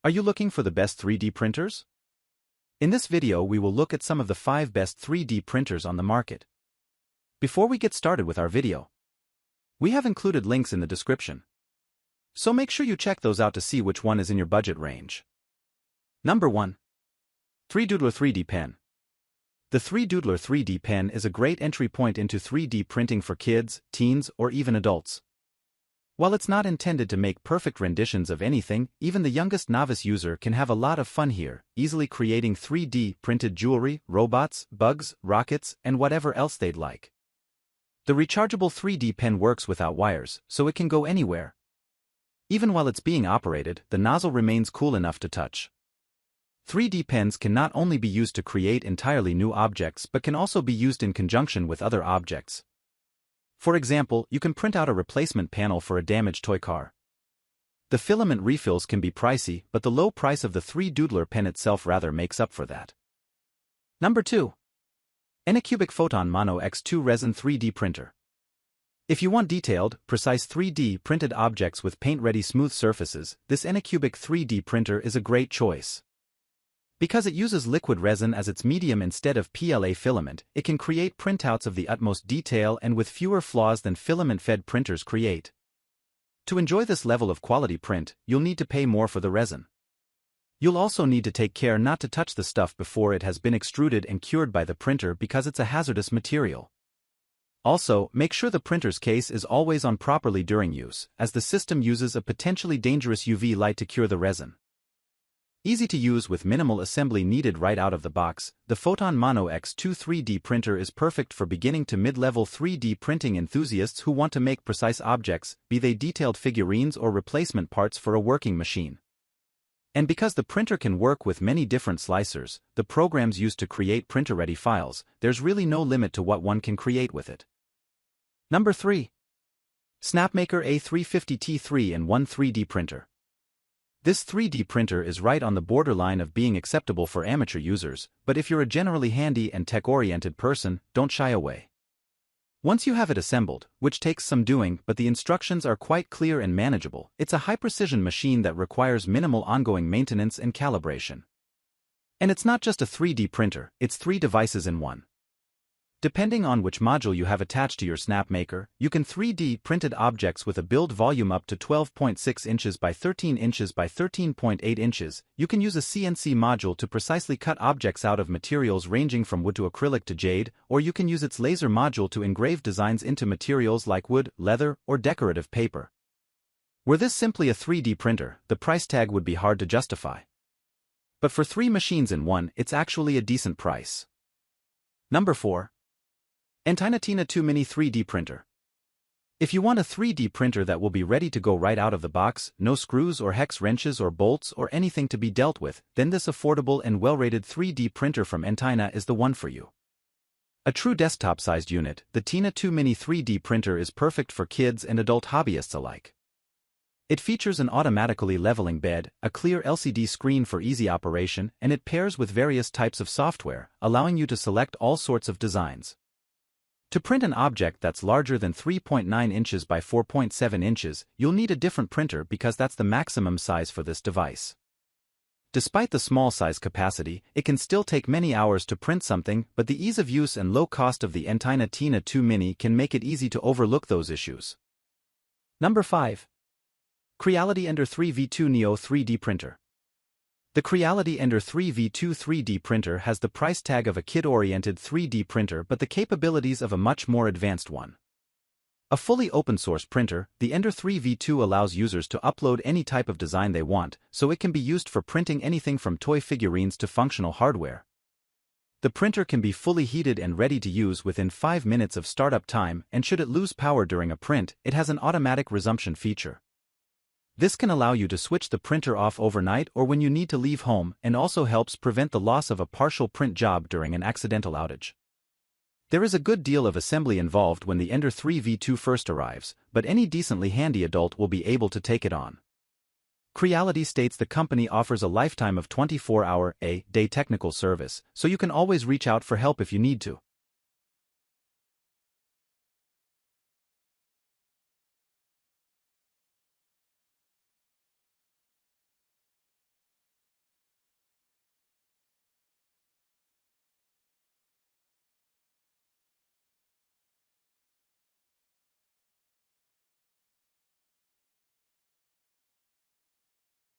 Are you looking for the best 3D printers? In this video we will look at some of the 5 best 3D printers on the market. Before we get started with our video, we have included links in the description, so make sure you check those out to see which one is in your budget range. Number 1. 3Doodler 3D Pen. The 3Doodler 3D Pen is a great entry point into 3D printing for kids, teens, or even adults. While it's not intended to make perfect renditions of anything, even the youngest novice user can have a lot of fun here, easily creating 3D printed jewelry, robots, bugs, rockets, and whatever else they'd like. The rechargeable 3D pen works without wires, so it can go anywhere. Even while it's being operated, the nozzle remains cool enough to touch. 3D pens can not only be used to create entirely new objects but can also be used in conjunction with other objects. For example, you can print out a replacement panel for a damaged toy car. The filament refills can be pricey, but the low price of the 3Doodler pen itself rather makes up for that. Number 2. Anycubic Photon Mono X2 Resin 3D Printer. If you want detailed, precise 3D printed objects with paint-ready smooth surfaces, this Anycubic 3D printer is a great choice. Because it uses liquid resin as its medium instead of PLA filament, it can create printouts of the utmost detail and with fewer flaws than filament-fed printers create. To enjoy this level of quality print, you'll need to pay more for the resin. You'll also need to take care not to touch the stuff before it has been extruded and cured by the printer because it's a hazardous material. Also, make sure the printer's case is always on properly during use, as the system uses a potentially dangerous UV light to cure the resin. Easy to use with minimal assembly needed right out of the box, the Photon Mono X2 3D printer is perfect for beginning to mid-level 3D printing enthusiasts who want to make precise objects, be they detailed figurines or replacement parts for a working machine. And because the printer can work with many different slicers, the programs used to create printer-ready files, there's really no limit to what one can create with it. Number 3. Snapmaker A350 3-in-1 3D Printer. This 3D printer is right on the borderline of being acceptable for amateur users, but if you're a generally handy and tech-oriented person, don't shy away. Once you have it assembled, which takes some doing but the instructions are quite clear and manageable, it's a high-precision machine that requires minimal ongoing maintenance and calibration. And it's not just a 3D printer, it's 3 devices in one. Depending on which module you have attached to your Snapmaker, you can 3D printed objects with a build volume up to 12.6 inches by 13 inches by 13.8 inches. You can use a CNC module to precisely cut objects out of materials ranging from wood to acrylic to jade, or you can use its laser module to engrave designs into materials like wood, leather, or decorative paper. Were this simply a 3D printer, the price tag would be hard to justify. But for 3 machines in one, it's actually a decent price. Number 4. Entina Tina 2 Mini 3D Printer. If you want a 3D printer that will be ready to go right out of the box, no screws or hex wrenches or bolts or anything to be dealt with, then this affordable and well-rated 3D printer from Entina is the one for you. A true desktop-sized unit, the Tina 2 Mini 3D printer is perfect for kids and adult hobbyists alike. It features an automatically leveling bed, a clear LCD screen for easy operation, and it pairs with various types of software, allowing you to select all sorts of designs. To print an object that's larger than 3.9 inches by 4.7 inches, you'll need a different printer because that's the maximum size for this device. Despite the small size capacity, it can still take many hours to print something, but the ease of use and low cost of the Entina Tina 2 Mini can make it easy to overlook those issues. Number 5. Creality Ender 3 V2 Neo 3D Printer. The Creality Ender 3 V2 3D printer has the price tag of a kid-oriented 3D printer but the capabilities of a much more advanced one. A fully open-source printer, the Ender 3 V2 allows users to upload any type of design they want, so it can be used for printing anything from toy figurines to functional hardware. The printer can be fully heated and ready to use within 5 minutes of startup time, and should it lose power during a print, it has an automatic resumption feature. This can allow you to switch the printer off overnight or when you need to leave home, and also helps prevent the loss of a partial print job during an accidental outage. There is a good deal of assembly involved when the Ender 3 V2 first arrives, but any decently handy adult will be able to take it on. Creality states the company offers a lifetime of 24-hour-a-day technical service, so you can always reach out for help if you need to.